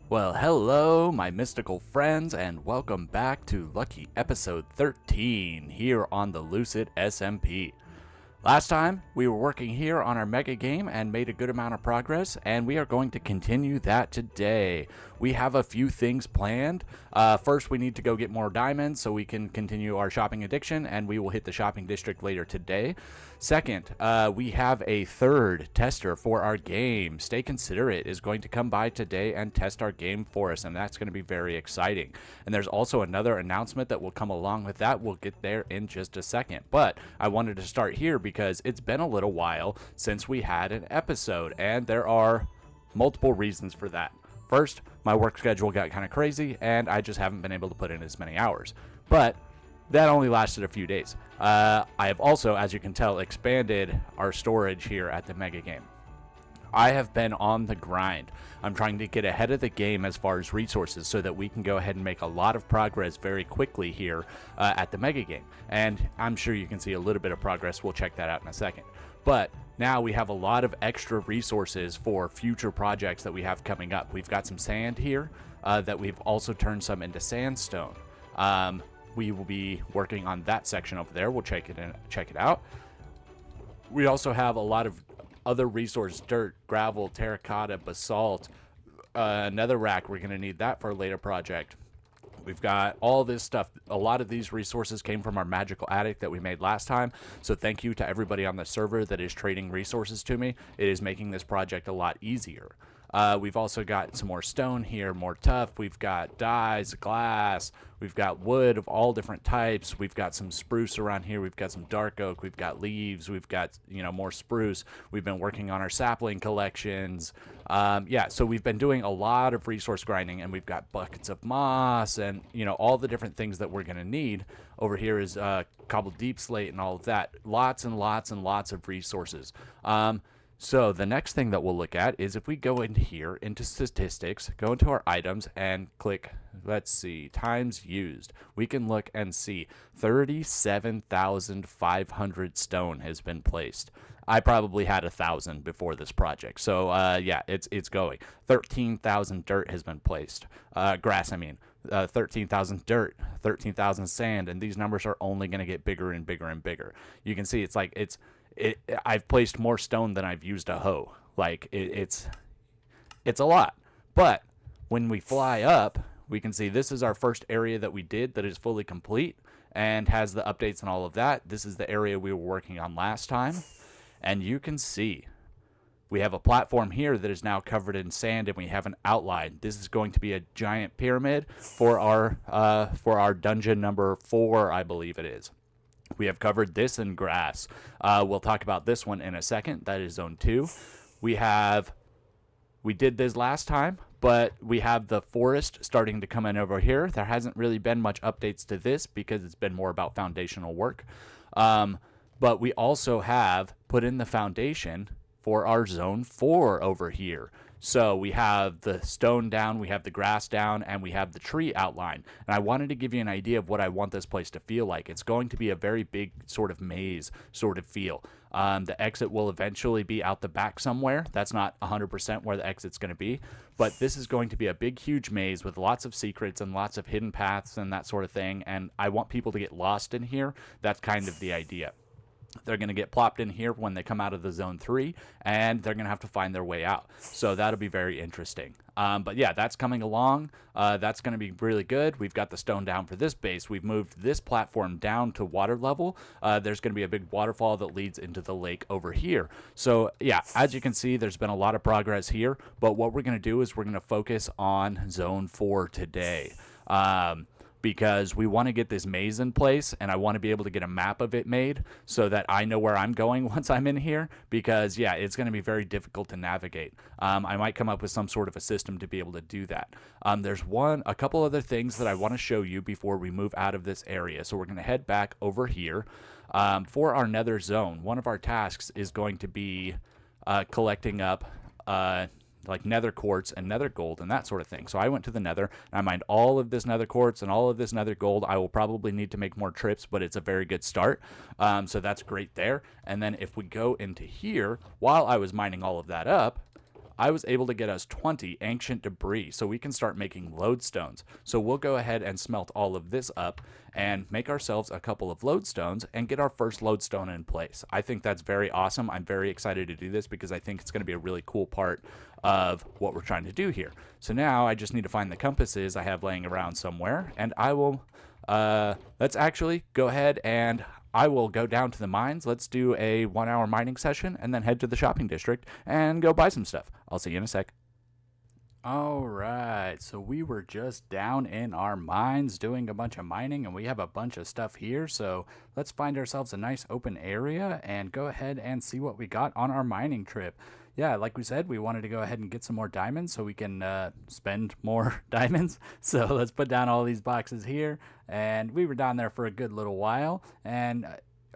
Well, hello, my mystical friends, and welcome back to lucky episode 13 here on the Lucid SMP. Last time, we were working here on our mega game and made a good amount of progress, and we are going to continue that today. We have a few things planned. First, we need to go get more diamonds so we can continue our shopping addiction, and we will hit the shopping district later today. Second, we have a third tester for our game. StayConsiderate is going to come by today and test our game for us, and that's going to be very exciting. And there's also another announcement that will come along with that. We'll get there in just a second. But I wanted to start here because it's been a little while since we had an episode, and there are multiple reasons for that. First, my work schedule got kind of crazy, and I just haven't been able to put in as many hours. But that only lasted a few days. I have also, as you can tell, expanded our storage here at the Mega Game. I have been on the grind. I'm trying to get ahead of the game as far as resources so that we can go ahead and make a lot of progress very quickly here at the Mega Game. And I'm sure you can see a little bit of progress. We'll check that out in a second. But now we have a lot of extra resources for future projects that we have coming up. We've got some sand here that we've also turned some into sandstone. We will be working on that section over there. We'll check it out. We also have a lot of other resources: dirt, gravel, terracotta, basalt, netherrack. We're going to need that for a later project. We've got all this stuff. A lot of these resources came from our magical attic that we made last time. So thank you to everybody on the server that is trading resources to me. It is making this project a lot easier. We've also got some more stone here, more tuff. We've got dyes, glass. We've got wood of all different types. We've got some spruce around here. We've got some dark oak. We've got leaves. We've got, more spruce. We've been working on our sapling collections. So we've been doing a lot of resource grinding, and we've got buckets of moss and, all the different things that we're going to need. Over here is cobbled deep slate and all of that. Lots and lots and lots of resources. So the next thing that we'll look at is if we go in here into statistics, go into our items and click, let's see, times used. We can look and see 37,500 stone has been placed. I probably had 1,000 before this project. So it's going. 13,000 dirt has been placed. Grass, 13,000 dirt, 13,000 sand, and these numbers are only going to get bigger and bigger and bigger. You can see I've placed more stone than I've used a hoe. It's a lot. But when we fly up, we can see this is our first area that we did that is fully complete and has the updates and all of that. This is the area we were working on last time. And you can see we have a platform here that is now covered in sand, and we have an outline. This is going to be a giant pyramid for our dungeon number 4, I believe it is. We have covered this in grass. We'll talk about this one in a second. That is zone 2. We did this last time, but we have the forest starting to come in over here. There hasn't really been much updates to this because it's been more about foundational work. But we also have put in the foundation for our zone 4 over here. So we have the stone down, we have the grass down, and we have the tree outline. And I wanted to give you an idea of what I want this place to feel like. It's going to be a very big sort of maze sort of feel. The exit will eventually be out the back somewhere. That's not 100% where the exit's going to be. But this is going to be a big, huge maze with lots of secrets and lots of hidden paths and that sort of thing. And I want people to get lost in here. That's kind of the idea. They're going to get plopped in here when they come out of the zone 3, and they're going to have to find their way out. So that'll be very interesting. But yeah, that's coming along. That's going to be really good. We've got the stone down for this base. We've moved this platform down to water level. There's going to be a big waterfall that leads into the lake over here. So yeah, as you can see, there's been a lot of progress here. But what we're going to do is we're going to focus on zone 4 today. Because we want to get this maze in place, and I want to be able to get a map of it made so that I know where I'm going once I'm in here, because yeah, it's going to be very difficult to navigate. I might come up with some sort of a system to be able to do that. There's a couple other things that I want to show you before we move out of this area. So we're going to head back over here. For our nether zone, one of our tasks is going to be collecting up like nether quartz and nether gold and that sort of thing. So I went to the nether and I mined all of this nether quartz and all of this nether gold. I will probably need to make more trips, but it's a very good start. So that's great there. And then if we go into here, while I was mining all of that up, I was able to get us 20 ancient debris so we can start making lodestones. So we'll go ahead and smelt all of this up and make ourselves a couple of lodestones and get our first lodestone in place. I think that's very awesome. I'm very excited to do this because I think it's going to be a really cool part of what we're trying to do here. So now I just need to find the compasses I have laying around somewhere, and I will let's actually go ahead and I will go down to the mines. Let's do a 1 hour mining session and then head to the shopping district and go buy some stuff. I'll see you in a sec. All right, so we were just down in our mines doing a bunch of mining, and we have a bunch of stuff here. So let's find ourselves a nice open area and go ahead and see what we got on our mining trip. Yeah, like we said, we wanted to go ahead and get some more diamonds so we can spend more diamonds. So let's put down all these boxes here. And we were down there for a good little while, and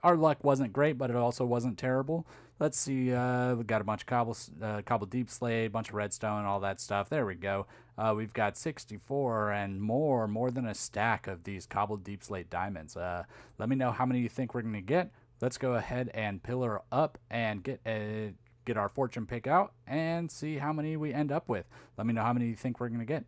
our luck wasn't great, but it also wasn't terrible. Let's see, we got a bunch of cobble deep slate, a bunch of redstone, all that stuff. There we go. We've got 64 and more than a stack of these cobbled deep slate diamonds. Let me know how many you think we're going to get. Let's go ahead and pillar up and get our fortune pick out and see how many we end up with. Let me know how many you think we're going to get.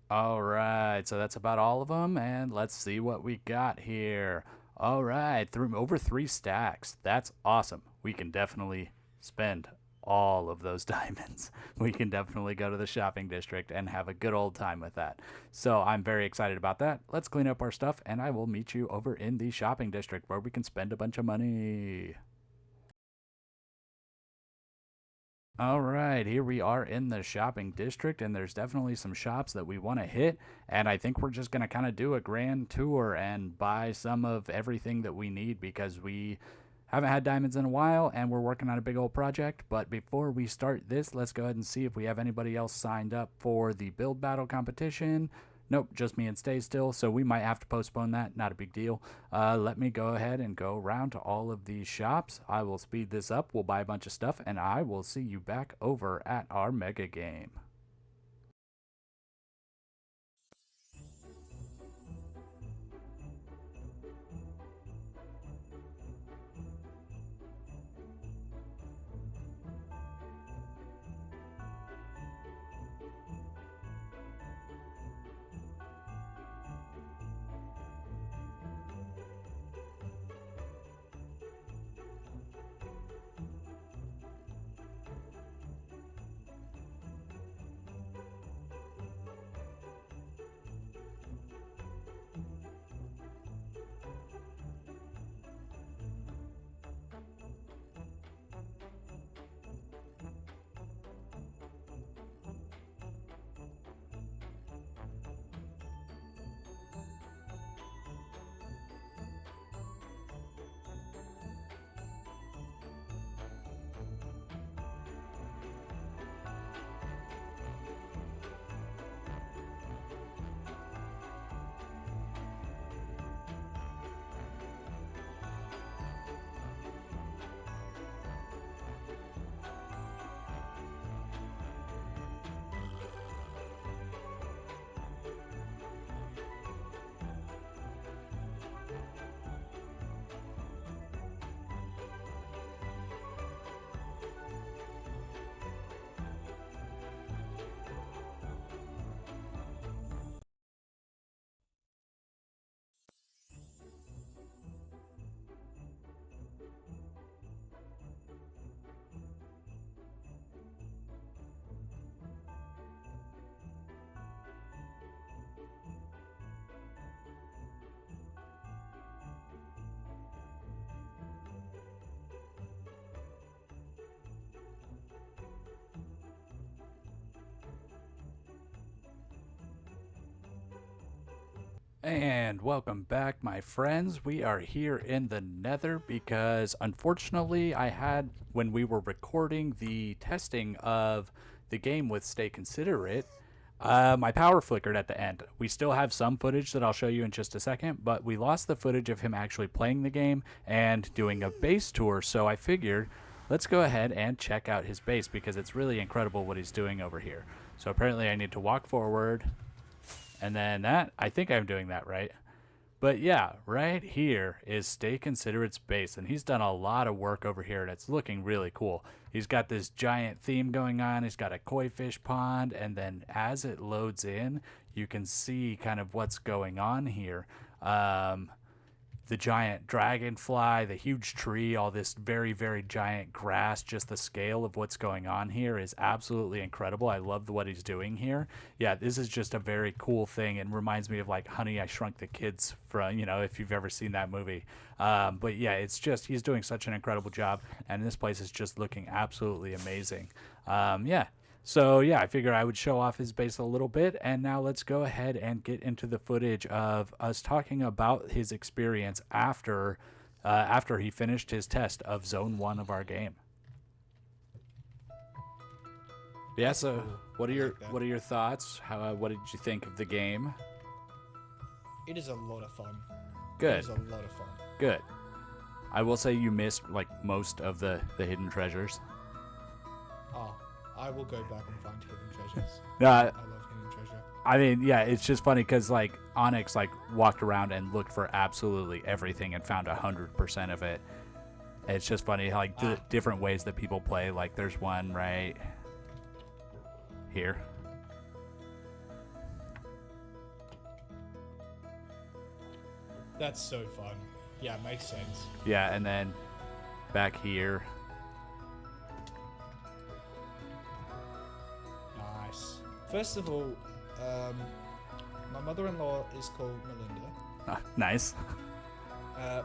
All right, so that's about all of them, and let's see what we got here. All right, over 3 stacks. That's awesome. We can definitely spend all of those diamonds. We can definitely go to the shopping district and have a good old time with that. So I'm very excited about that. Let's clean up our stuff, and I will meet you over in the shopping district where we can spend a bunch of money. All right, here we are in the shopping district, and there's definitely some shops that we want to hit, and I think we're just going to kind of do a grand tour and buy some of everything that we need because we haven't had diamonds in a while, and we're working on a big old project. But before we start this, let's go ahead and see if we have anybody else signed up for the build battle competition. Nope, just me and Stay still, so we might have to postpone that. Not a big deal. Let me go ahead and go around to all of these shops. I will speed this up. We'll buy a bunch of stuff, and I will see you back over at our mega game. And welcome back, my friends. We are here in the Nether because unfortunately when we were recording the testing of the game with StayConsiderate, my power flickered at the end. We still have some footage that I'll show you in just a second, but we lost the footage of him actually playing the game and doing a base tour, so I figured let's go ahead and check out his base because it's really incredible what he's doing over here. So apparently I need to walk forward, and then that, I think I'm doing that right. But yeah, right here is StayConsiderate's base, and he's done a lot of work over here, and it's looking really cool. He's got this giant theme going on. He's got a koi fish pond, and then as it loads in, you can see kind of what's going on here. The giant dragonfly, the huge tree, all this very, very giant grass, just the scale of what's going on here is absolutely incredible. I love what he's doing here. Yeah, this is just a very cool thing and reminds me of like Honey, I Shrunk the Kids from, if you've ever seen that movie. But yeah, it's just, he's doing such an incredible job, and this place is just looking absolutely amazing. Yeah. So yeah, I figure I would show off his base a little bit, and now let's go ahead and get into the footage of us talking about his experience after he finished his test of Zone 1 of our game. Yeah. So what are your thoughts? What did you think of the game? It is a lot of fun. Good. It is a lot of fun. Good. I will say you missed like most of the hidden treasures. Oh. I will go back and find hidden treasures. No, I love hidden treasure. I mean, yeah, it's just funny because like Onyx like walked around and looked for absolutely everything and found 100% of it. It's just funny like the different ways that people play. Like there's one right here. That's so fun. Yeah, it makes sense. Yeah, and then back here. Nice. First of all, my mother-in-law is called Melinda. Nice.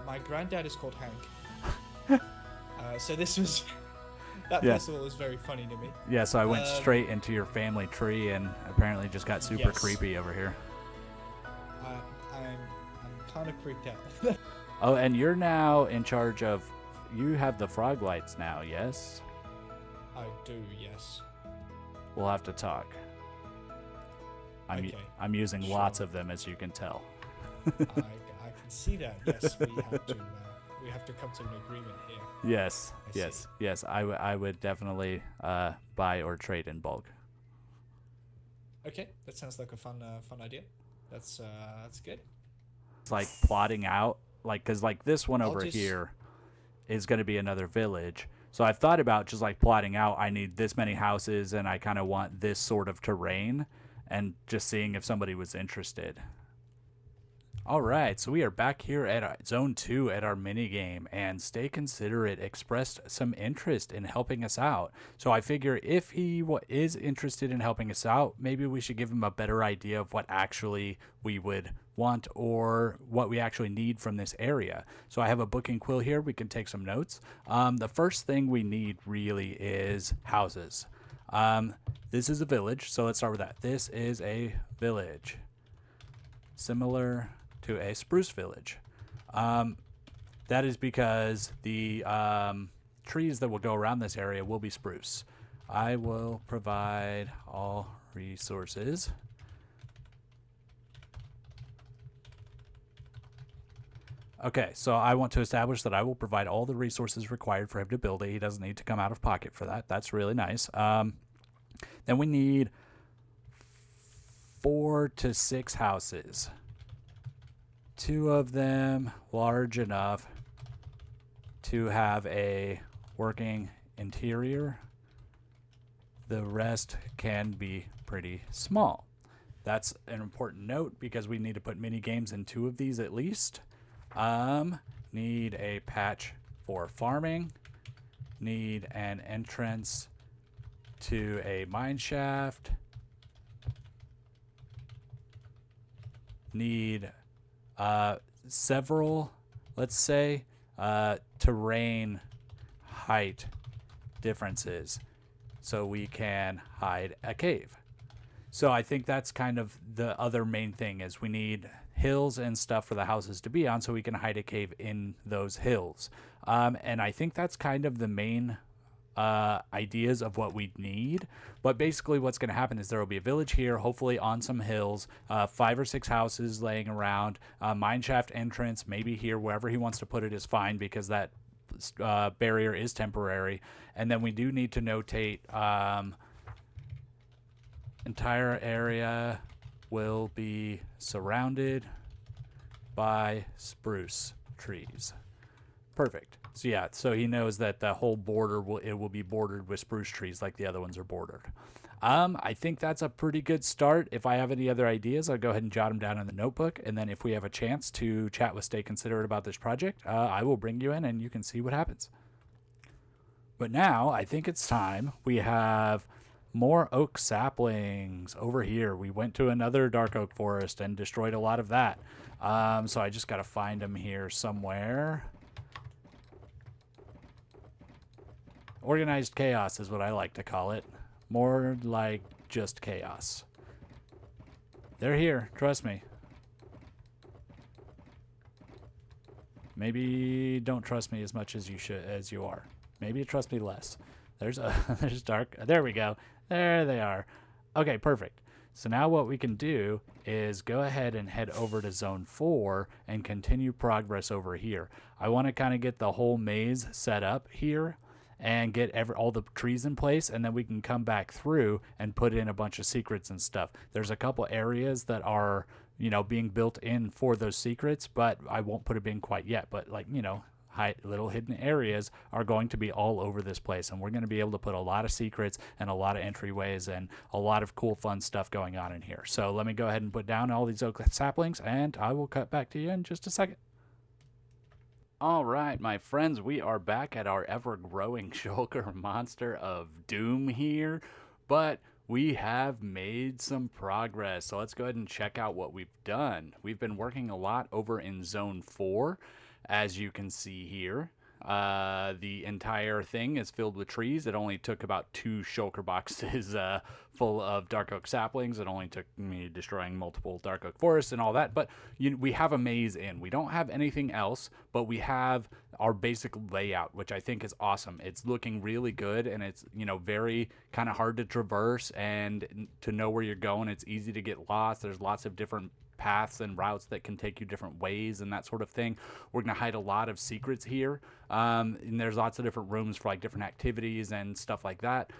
My granddad is called Hank. So this was... That festival was very funny to me. Yeah, so I went straight into your family tree and apparently just got super creepy over here. I'm kind of creeped out. Oh, and you're now in charge of... You have the frog lights now, yes? I do, yes. We'll have to talk. I'm using lots of them, as you can tell. I can see that. Yes, we have to come to an agreement here. Yes, yes. I would definitely buy or trade in bulk. Okay, that sounds like a fun idea. That's good. It's like plotting out, like, because like this one over here is going to be another village. So I've thought about just like plotting out, I need this many houses and I kind of want this sort of terrain, and just seeing if somebody was interested. All right, so we are back here at Zone 2 at our mini game, and StayConsiderate expressed some interest in helping us out. So I figure if he is interested in helping us out, maybe we should give him a better idea of what actually we would want or what we actually need from this area. So I have a book and quill here. We can take some notes. The first thing we need really is houses. This is a village, so let's start with that. This is a village, similar to a spruce village. That is because the trees that will go around this area will be spruce. I will provide all resources. Okay, so I want to establish that I will provide all the resources required for him to build it. He doesn't need to come out of pocket for that. That's really nice. Then we need 4 to 6 houses. 2 of them large enough to have a working interior. The rest can be pretty small. That's an important note because we need to put mini games in 2 of these at least. Need a patch for farming. Need an entrance to a mine shaft. Need several, let's say, terrain height differences so we can hide a cave. So I think that's kind of the other main thing, is we need hills and stuff for the houses to be on so we can hide a cave in those hills. And I think that's kind of the main ideas of what we need. But basically what's going to happen is there will be a village here, hopefully on some hills, 5 or 6 houses laying around, mineshaft entrance, maybe here, wherever he wants to put it is fine because that barrier is temporary. And then we do need to notate entire area will be surrounded by spruce trees. Perfect. So yeah, so he knows that the whole border will be bordered with spruce trees like the other ones are bordered. I think that's a pretty good start. If I have any other ideas, I'll go ahead and jot them down in the notebook. And then if we have a chance to chat with StayConsiderate about this project, I will bring you in and you can see what happens. But now I think it's time. We have more oak saplings over here. We went to another dark oak forest and destroyed a lot of that. So I just got to find them here somewhere. Organized chaos is what I like to call it. More like just chaos. They're here, trust me. Maybe don't trust me as much as you are. Maybe trust me less. There's dark. There we go. There they are. Okay, perfect. So now what we can do is go ahead and head over to zone 4 and continue progress over here. I want to kind of get the whole maze set up here and get all the trees in place, and then we can come back through and put in a bunch of secrets and stuff. There's a couple areas that are, being built in for those secrets, but I won't put it in quite yet. But little hidden areas are going to be all over this place, and we're going to be able to put a lot of secrets and a lot of entryways and a lot of cool fun stuff going on in here. So let me go ahead and put down all these oak saplings, and I will cut back to you in just a second. All right, my friends, we are back at our ever-growing shulker monster of doom here, but we have made some progress. So let's go ahead and check out what we've done. We've been working a lot over in zone 4, as you can see here. The entire thing is filled with trees. It only took about 2 shulker boxes full of dark oak saplings. It only took me destroying multiple dark oak forests and all that. But we have a maze in. We don't have anything else, but we have our basic layout, which I think is awesome. It's looking really good, and it's very kind of hard to traverse and to know where you're going. It's easy to get lost. There's lots of different paths and routes that can take you different ways and that sort of thing. We're going to hide a lot of secrets here, and there's lots of different rooms for different activities and stuff like that.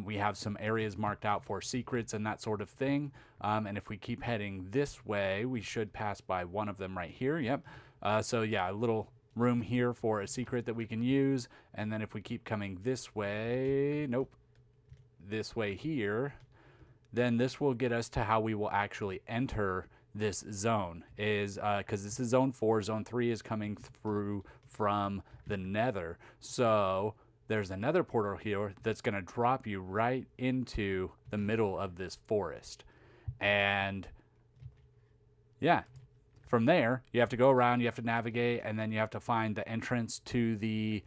We have some areas marked out for secrets and that sort of thing, and if we keep heading this way, we should pass by one of them right here. Yep. So yeah, a little room here for a secret that we can use, and then if we keep coming this way, this way here, then this will get us to how we will actually enter this zone, is because this is zone 4. Zone 3 is coming through from the nether. So there's another portal here that's going to drop you right into the middle of this forest. And yeah, from there, you have to go around, you have to navigate, and then you have to find the entrance to the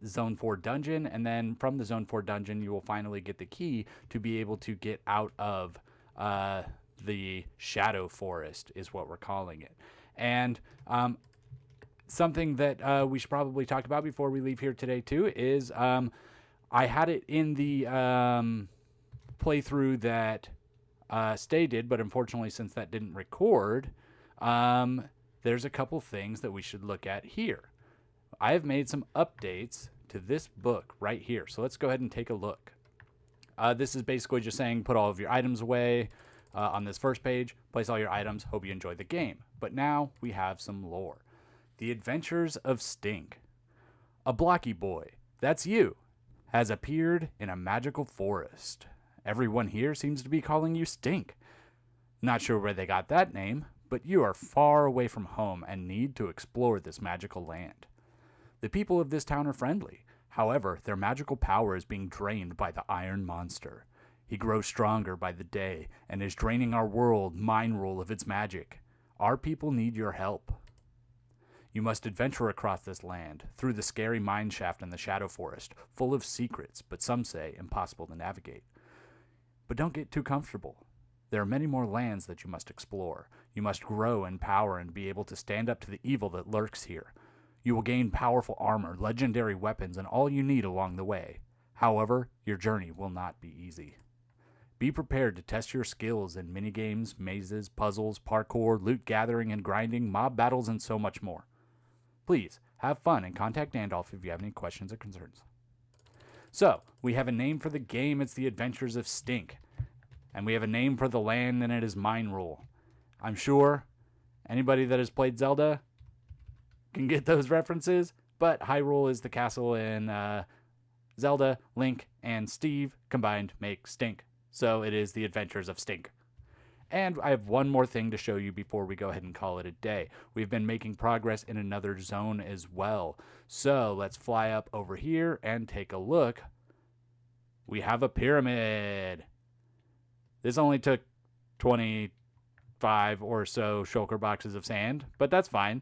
Zone 4 dungeon. And then from the Zone 4 dungeon, you will finally get the key to be able to get out of the Shadow Forest, is what we're calling it. And something that we should probably talk about before we leave here today, too, is I had it in the playthrough that Stay did, but unfortunately, since that didn't record, there's a couple things that we should look at here. I have made some updates to this book right here. So let's go ahead and take a look. This is basically just saying put all of your items away on this first page. Place all your items. Hope you enjoy the game. But now we have some lore. The Adventures of Stink. A blocky boy, that's you, has appeared in a magical forest. Everyone here seems to be calling you Stink. Not sure where they got that name, but you are far away from home and need to explore this magical land. The people of this town are friendly. However, their magical power is being drained by the Iron Monster. He grows stronger by the day and is draining our world mine rule of its magic. Our people need your help. You must adventure across this land, through the scary mine shaft in the Shadow Forest, full of secrets, but some say impossible to navigate. But don't get too comfortable. There are many more lands that you must explore. You must grow in power and be able to stand up to the evil that lurks here. You will gain powerful armor, legendary weapons, and all you need along the way. However, your journey will not be easy. Be prepared to test your skills in minigames, mazes, puzzles, parkour, loot gathering and grinding, mob battles, and so much more. Please, have fun and contact Gandalf if you have any questions or concerns. So, we have a name for the game. It's The Adventures of Stink. And we have a name for the land, and it is Mine Rule. I'm sure Anybody that has played Zelda can get those references, but Hyrule is the castle in Zelda, Link, and Steve combined make Stink. So it is the adventures of Stink. And I have one more thing to show you before we go ahead and call it a day. We've been making progress in another zone as well. So let's fly up over here and take a look. We have a pyramid. This only took 25 or so shulker boxes of sand, but that's fine.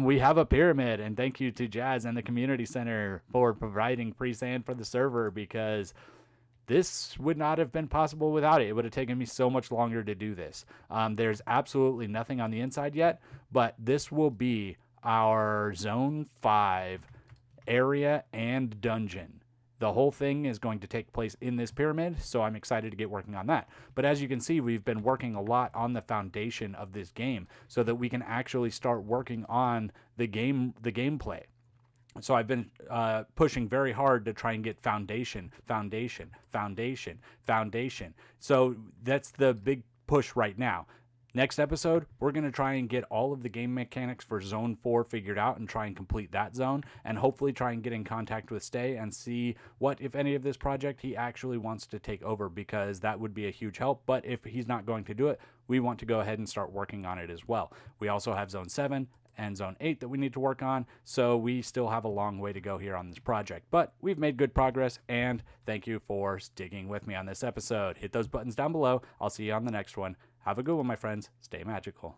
We have a pyramid, and thank you to Jazz and the community center for providing free sand for the server, because this would not have been possible without it. It would have taken me so much longer to do this. There's absolutely nothing on the inside yet, but this will be our Zone 5 area and dungeon. The whole thing is going to take place in this pyramid, so I'm excited to get working on that. But as you can see, we've been working a lot on the foundation of this game so that we can actually start working on the gameplay. So I've been pushing very hard to try and get foundation. So that's the big push right now. Next episode, we're going to try and get all of the game mechanics for Zone 4 figured out and try and complete that zone, and hopefully try and get in contact with Stay and see what, if any of this project, he actually wants to take over, because that would be a huge help. But if he's not going to do it, we want to go ahead and start working on it as well. We also have Zone 7 and Zone 8 that we need to work on, so we still have a long way to go here on this project. But we've made good progress, and thank you for sticking with me on this episode. Hit those buttons down below. I'll see you on the next one. Have a good one, my friends. Stay magical.